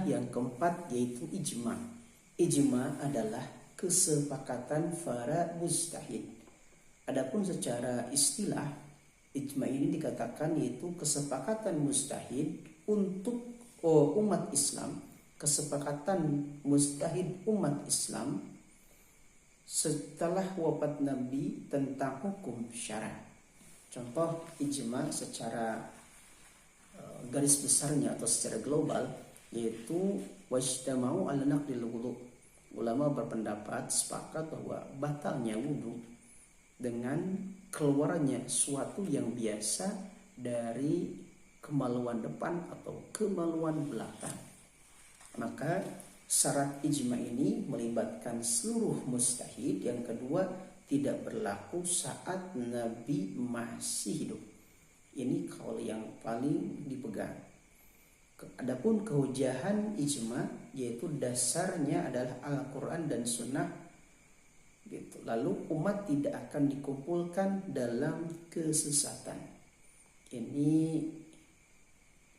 yang keempat yaitu ijma. Ijma adalah kesepakatan para mujtahid. Adapun secara istilah, ijma ini dikatakan yaitu kesepakatan mujtahid untuk umat Islam, kesepakatan mujtahid umat Islam setelah wafat Nabi tentang hukum syara. Contoh ijma secara garis besarnya atau secara global yaitu wajtama'u ala naqdil wudu. Ulama berpendapat sepakat bahwa batalnya wudu dengan keluarnya suatu yang biasa dari kemaluan depan atau kemaluan belakang. Maka syarat ijma ini melibatkan seluruh mujtahid. Yang kedua, tidak berlaku saat Nabi masih hidup. Ini kaul yang paling dipegang. Adapun kehujahan ijma yaitu dasarnya adalah Al-Quran dan Sunnah gitu. Lalu umat tidak akan dikumpulkan dalam kesesatan. Ini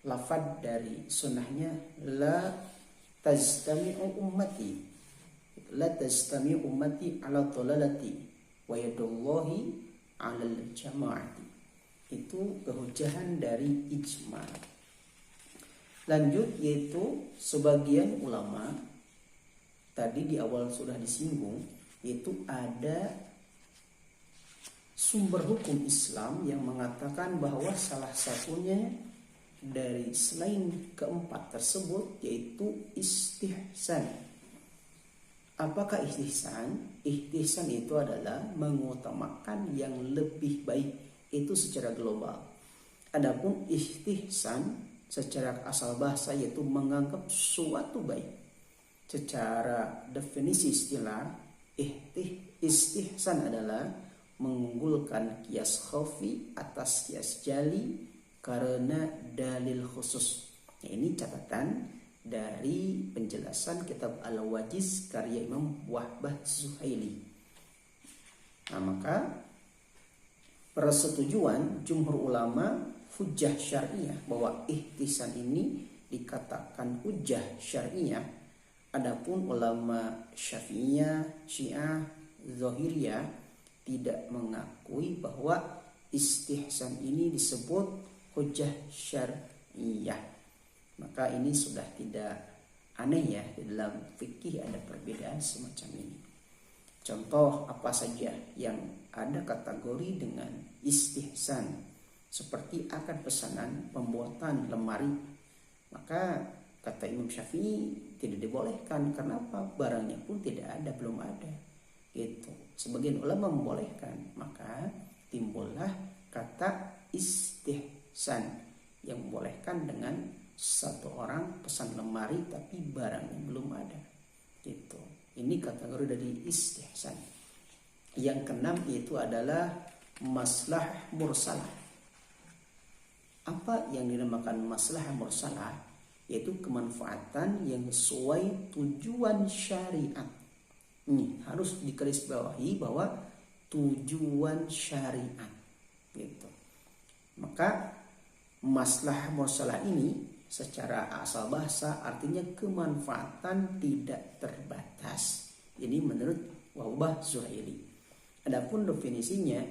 lafaz dari sunnahnya, la tajtami'u ummati, la tajtami'u ummati ala dhalalati wa yadullahi ala al-jama'ati. Itu kehujahan dari ijma. Lanjut yaitu sebagian ulama tadi di awal sudah disinggung, yaitu ada sumber hukum Islam yang mengatakan bahwa salah satunya dari selain keempat tersebut yaitu istihsan. Apakah istihsan? Istihsan itu adalah mengutamakan yang lebih baik, itu secara global. Adapun istihsan secara asal bahasa yaitu menganggap suatu baik. Secara definisi istilah, istihsan adalah mengunggulkan kias khafi atas kias jali karena dalil khusus. Ini catatan dari penjelasan kitab Al-Wajiz karya Imam Wahbah Zuhaili. Nah, maka persetujuan jumhur ulama hujjah syariah bahwa ihtisan ini dikatakan hujjah syariah. Adapun ulama Syafi'iyah, Syiah, Zahiriyah tidak mengakui bahwa istihsan ini disebut hujjah syariah. Maka ini sudah tidak aneh ya, di dalam fikih ada perbedaan semacam ini. Contoh apa saja yang ada kategori dengan istihsan, seperti akad pesanan pembuatan lemari. Maka kata Imam Syafi'i tidak dibolehkan. Kenapa? Barangnya pun tidak ada, belum ada. Gitu. Sebagian ulama membolehkan. Maka timbullah kata istihsan yang membolehkan dengan satu orang pesan lemari tapi barangnya belum ada. Gitu. Ini kategori dari istihsan. Yang keenam itu adalah maslah mursalah. Apa yang dinamakan maslahah mursalah? Yaitu kemanfaatan yang sesuai tujuan syariat. Ini harus digarisbawahi bahwa tujuan syariat gitu. Maka maslahah mursalah ini secara asal bahasa artinya kemanfaatan tidak terbatas. Ini menurut Wahbah Zuhaili. Adapun definisinya,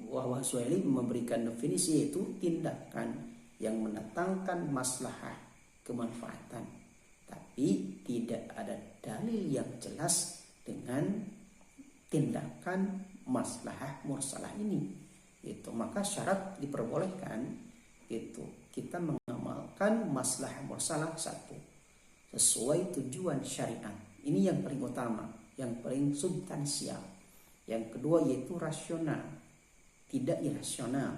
Wahbah Zuhaili memberikan definisi yaitu tindakan yang mendatangkan maslahah kemanfaatan, tapi tidak ada dalil yang jelas dengan tindakan maslahah mursalah ini. Itu maka syarat diperbolehkan itu kita mengamalkan maslahah mursalah satu sesuai tujuan syariat. Ini yang paling utama, yang paling substansial. Yang kedua yaitu rasional, tidak irasional.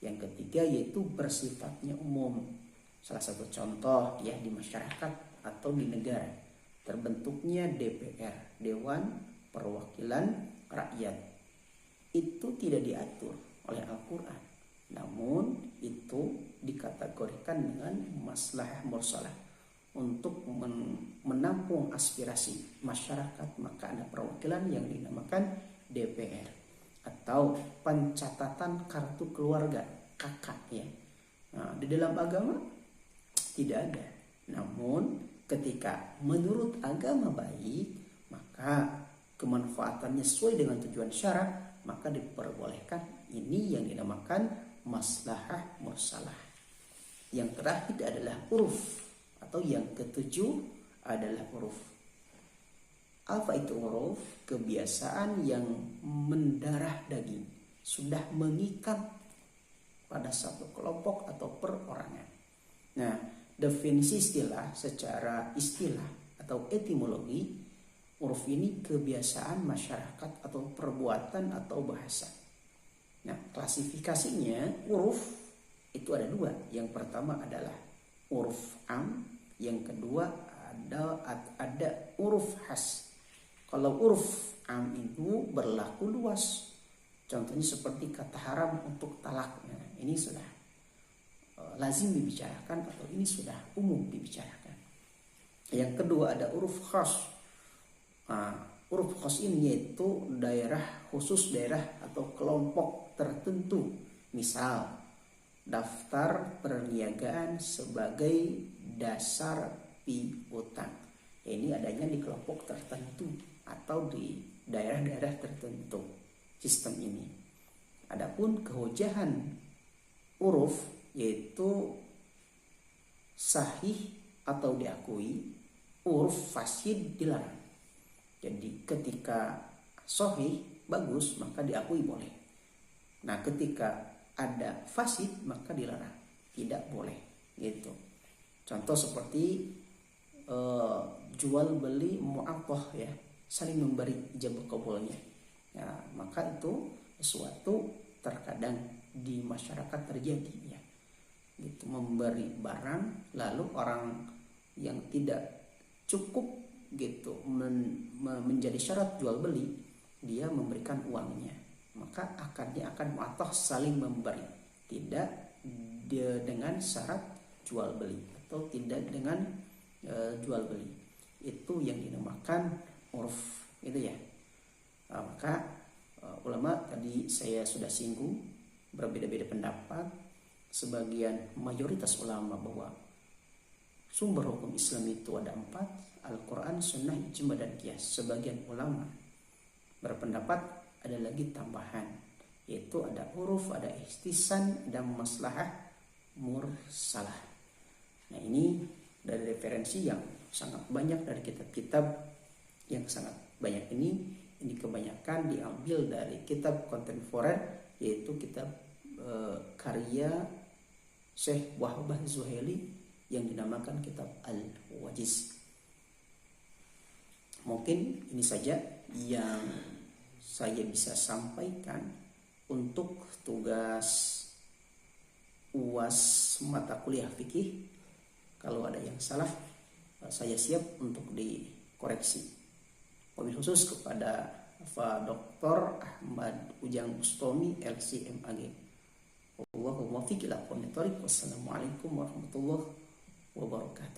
Yang ketiga yaitu bersifatnya umum. Salah satu contoh ya di masyarakat atau di negara terbentuknya DPR, Dewan Perwakilan Rakyat. Itu tidak diatur oleh Al-Quran, namun itu dikategorikan dengan maslahah mursalah untuk menampung aspirasi masyarakat. Maka ada perwakilan yang dinamakan DPR atau pencatatan kartu keluarga KK ya. Nah, di dalam agama tidak ada. Namun ketika menurut agama baik, maka kemanfaatannya sesuai dengan tujuan syara, maka diperbolehkan. Ini yang dinamakan maslahah mursalah. Yang terakhir adalah uruf, atau yang ketujuh adalah uruf. Apa itu uruf? Kebiasaan yang mendarah daging, sudah mengikat pada satu kelompok atau perorangan. Nah, definisi istilah secara istilah atau etimologi, uruf ini kebiasaan masyarakat atau perbuatan atau bahasa. Nah, klasifikasinya uruf itu ada dua. Yang pertama adalah uruf am, yang kedua ada uruf khas. Kalau uruf am itu berlaku luas. Contohnya seperti kata haram untuk talak. Nah, ini sudah lazim dibicarakan atau ini sudah umum dibicarakan. Yang kedua ada uruf khas. Uruf khas ini yaitu daerah khusus, daerah atau kelompok tertentu. Misal daftar perniagaan sebagai dasar piutang. Ini adanya di kelompok tertentu atau di daerah-daerah tertentu sistem ini. Adapun kehujahan uruf yaitu sahih atau diakui, uruf fasid dilarang. Jadi ketika sahih bagus maka diakui boleh. Nah, ketika ada fasid maka dilarang, tidak boleh gitu. Contoh seperti jual beli mu'athah ya, saling memberi ijab kabulnya. Ya, maka itu sesuatu terkadang di masyarakat terjadi ya. Gitu, memberi barang lalu orang yang tidak cukup gitu menjadi syarat jual beli, dia memberikan uangnya. Maka akadnya akan mu'athah saling memberi, tidak dengan syarat jual beli atau tidak dengan jual beli. Itu yang dinamakan uruf itu ya. Maka ulama tadi saya sudah singgung berbeda-beda pendapat. Sebagian mayoritas ulama bahwa sumber hukum Islam itu ada 4, Al-Quran, Sunnah, Ijma, dan Qiyas. Sebagian ulama berpendapat ada lagi tambahan, yaitu ada uruf, ada ihtisan, ada maslahah mursalah. Nah, ini dari referensi yang sangat banyak dari kitab-kitab yang sangat banyak ini kebanyakan diambil dari kitab kontemporer, yaitu kitab karya Syekh Wahbah Zuhaili yang dinamakan kitab Al-Wajiz. Mungkin ini saja yang saya bisa sampaikan untuk tugas UAS mata kuliah fikih. Kalau ada yang salah, saya siap untuk dikoreksi. Wabil khusus kepada Pak Dr. Ahmad Ujang Bustami LCMAG. Wassalamualaikum warahmatullahi wabarakatuh.